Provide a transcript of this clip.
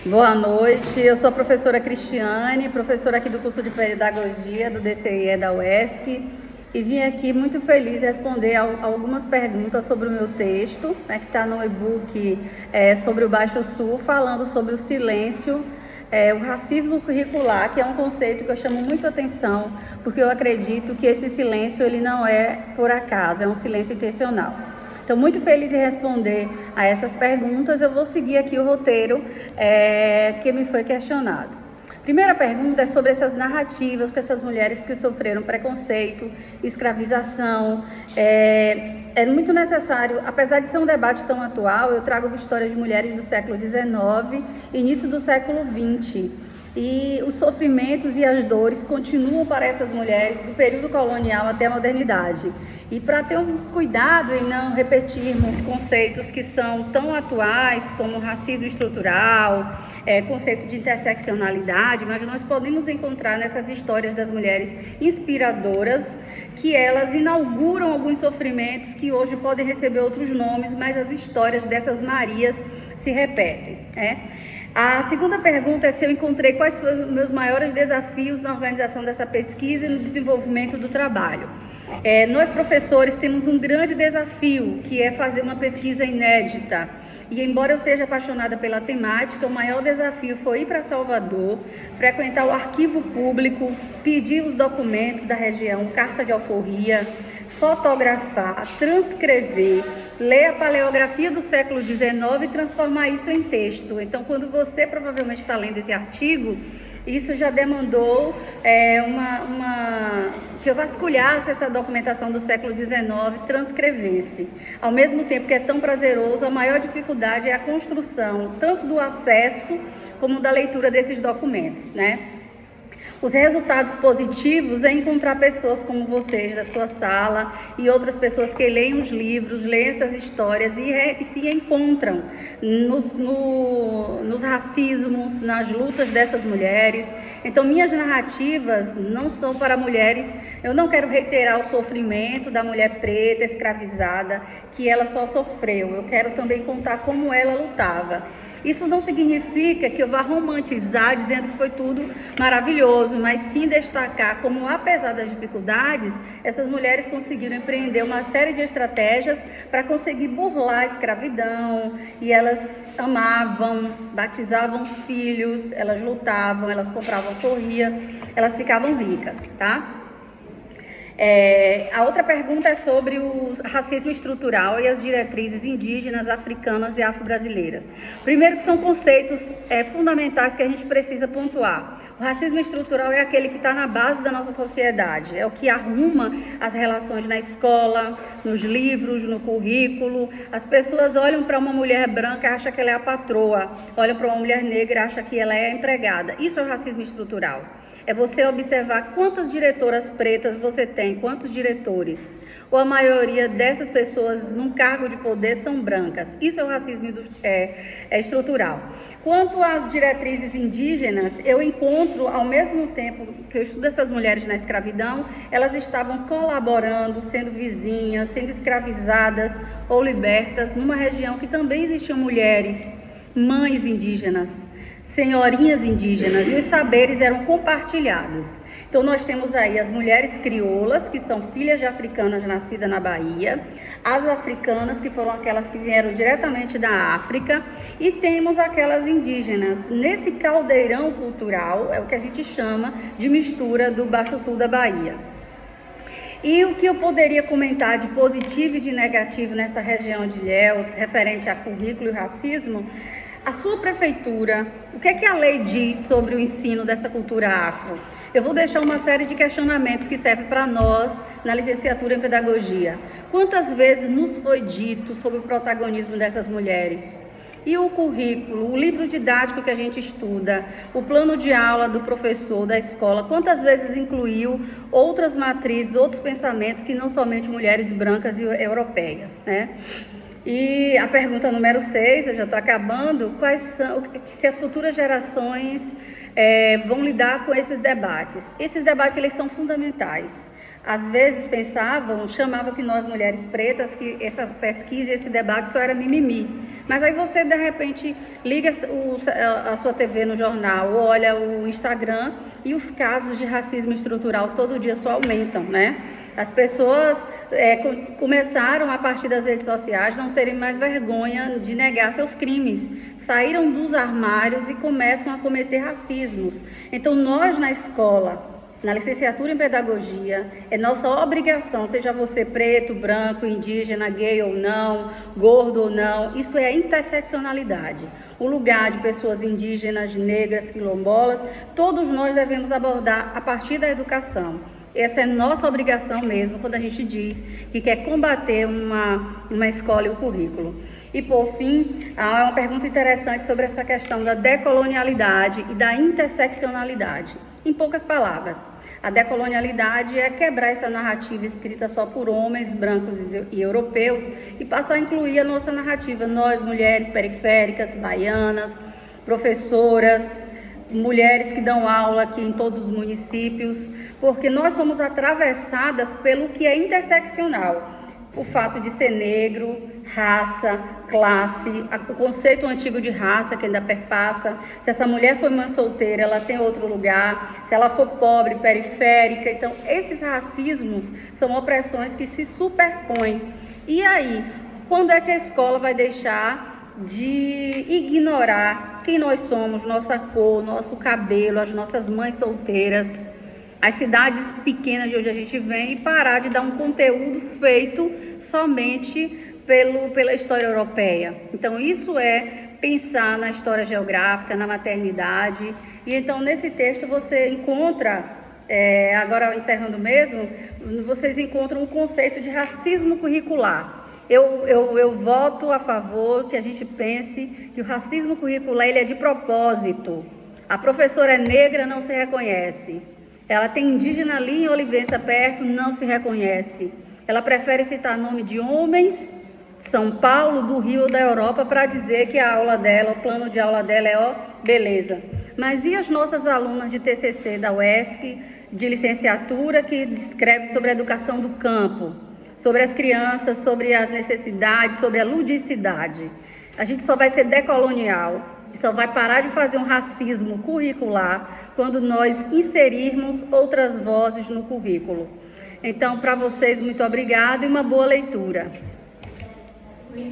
Boa noite, eu sou a professora Cristiane, professora aqui do curso de Pedagogia do DCIE da UESC, e vim aqui muito feliz responder algumas perguntas sobre o meu texto, né, que está no e-book sobre o Baixo Sul, falando sobre o silêncio, o racismo curricular, que é um conceito que eu chamo muito atenção, porque eu acredito que esse silêncio ele não é por acaso, é um silêncio intencional. Estou muito feliz em responder a essas perguntas. Eu vou seguir aqui o roteiro que me foi questionado. Primeira pergunta é sobre essas narrativas com essas mulheres que sofreram preconceito, escravização. É muito necessário, apesar de ser um debate tão atual, eu trago histórias de mulheres do século XIX e início do século XX. E os sofrimentos e as dores continuam para essas mulheres do período colonial até a modernidade. E para ter um cuidado em não repetirmos conceitos que são tão atuais como racismo estrutural, conceito de interseccionalidade, mas nós podemos encontrar nessas histórias das mulheres inspiradoras que elas inauguram alguns sofrimentos que hoje podem receber outros nomes, mas as histórias dessas Marias se repetem, A segunda pergunta é se eu encontrei quais foram os meus maiores desafios na organização dessa pesquisa e no desenvolvimento do trabalho. Nós, professores, temos um grande desafio, que é fazer uma pesquisa inédita. E, embora eu seja apaixonada pela temática, o maior desafio foi ir para Salvador, frequentar o arquivo público, pedir os documentos da região, carta de alforria, fotografar, transcrever, ler a paleografia do século XIX e transformar isso em texto. Então, quando você provavelmente está lendo esse artigo, isso já demandou que eu vasculhasse essa documentação do século XIX, transcrevesse. Ao mesmo tempo que é tão prazeroso, a maior dificuldade é a construção, tanto do acesso como da leitura desses documentos, Os resultados positivos é encontrar pessoas como vocês da sua sala e outras pessoas que leem os livros, leem essas histórias e se encontram nos racismos, nas lutas dessas mulheres. Então, minhas narrativas não são para mulheres, eu não quero reiterar o sofrimento da mulher preta, escravizada, que ela só sofreu. Eu quero também contar como ela lutava. Isso não significa que eu vá romantizar dizendo que foi tudo maravilhoso, mas sim destacar como, apesar das dificuldades, essas mulheres conseguiram empreender uma série de estratégias para conseguir burlar a escravidão, e elas amavam, batizavam os filhos, elas lutavam, elas compravam alforria, elas ficavam ricas, A outra pergunta é sobre o racismo estrutural e as diretrizes indígenas, africanas e afro-brasileiras. Primeiro, que são conceitos fundamentais que a gente precisa pontuar. O racismo estrutural é aquele que está na base da nossa sociedade, é o que arruma as relações na escola, nos livros, no currículo. As pessoas olham para uma mulher branca e acham que ela é a patroa, olham para uma mulher negra e acham que ela é a empregada. Isso é o racismo estrutural. É você observar quantas diretoras pretas você tem, quantos diretores. Ou a maioria dessas pessoas num cargo de poder são brancas. Isso é o racismo estrutural. Quanto às diretrizes indígenas, eu encontro, ao mesmo tempo que eu estudo essas mulheres na escravidão, elas estavam colaborando, sendo vizinhas, sendo escravizadas ou libertas, numa região que também existiam mulheres, mães indígenas, senhorinhas indígenas, e os saberes eram compartilhados. Então, nós temos aí as mulheres crioulas, que são filhas de africanas nascidas na Bahia, as africanas, que foram aquelas que vieram diretamente da África, e temos aquelas indígenas. Nesse caldeirão cultural, é o que a gente chama de mistura do Baixo Sul da Bahia. E o que eu poderia comentar de positivo e de negativo nessa região de Ilhéus, referente a currículo e racismo? A sua prefeitura, o que é que a lei diz sobre o ensino dessa cultura afro? Eu vou deixar uma série de questionamentos que servem para nós na licenciatura em pedagogia. Quantas vezes nos foi dito sobre o protagonismo dessas mulheres? E o currículo, o livro didático que a gente estuda, o plano de aula do professor da escola, quantas vezes incluiu outras matrizes, outros pensamentos que não somente mulheres brancas e europeias, E a pergunta número 6, eu já estou acabando, se as futuras gerações vão lidar com esses debates. Esses debates eles são fundamentais. às vezes chamavam que nós mulheres pretas, que essa pesquisa, esse debate só era mimimi. Mas aí você, de repente, liga a sua TV no jornal, olha o Instagram e os casos de racismo estrutural todo dia só aumentam, né? As pessoas começaram, a partir das redes sociais, não terem mais vergonha de negar seus crimes. Saíram dos armários e começam a cometer racismos. Então, nós na escola, na licenciatura em pedagogia, é nossa obrigação, seja você preto, branco, indígena, gay ou não, gordo ou não, isso é a interseccionalidade. O lugar de pessoas indígenas, negras, quilombolas, todos nós devemos abordar a partir da educação. Essa é nossa obrigação mesmo, quando a gente diz que quer combater uma escola e o currículo. E, por fim, há uma pergunta interessante sobre essa questão da decolonialidade e da interseccionalidade. Em poucas palavras, a decolonialidade é quebrar essa narrativa escrita só por homens brancos e europeus e passar a incluir a nossa narrativa, nós, mulheres periféricas, baianas, professoras, mulheres que dão aula aqui em todos os municípios, porque nós somos atravessadas pelo que é interseccional. O fato de ser negro, raça, classe, o conceito antigo de raça que ainda perpassa. Se essa mulher foi mãe solteira, ela tem outro lugar. Se ela for pobre, periférica. Então, esses racismos são opressões que se superpõem. E aí, quando é que a escola vai deixar de ignorar quem nós somos, nossa cor, nosso cabelo, as nossas mães solteiras, as cidades pequenas de onde a gente vem, e parar de dar um conteúdo feito somente pela história europeia? Então, isso é pensar na história geográfica, na maternidade. E então, nesse texto, você encontra, agora encerrando mesmo, vocês encontram o conceito de racismo curricular. Eu voto a favor que a gente pense que o racismo curricular ele é de propósito. A professora é negra, não se reconhece. Ela tem indígena ali em Olivença perto, não se reconhece. Ela prefere citar nome de homens de São Paulo, do Rio ou da Europa para dizer que a aula dela, o plano de aula dela é beleza. Mas e as nossas alunas de TCC da UESC, de licenciatura, que descreve sobre a educação do campo, sobre as crianças, sobre as necessidades, sobre a ludicidade? A gente só vai ser decolonial e só vai parar de fazer um racismo curricular quando nós inserirmos outras vozes no currículo. Então, para vocês, muito obrigada e uma boa leitura.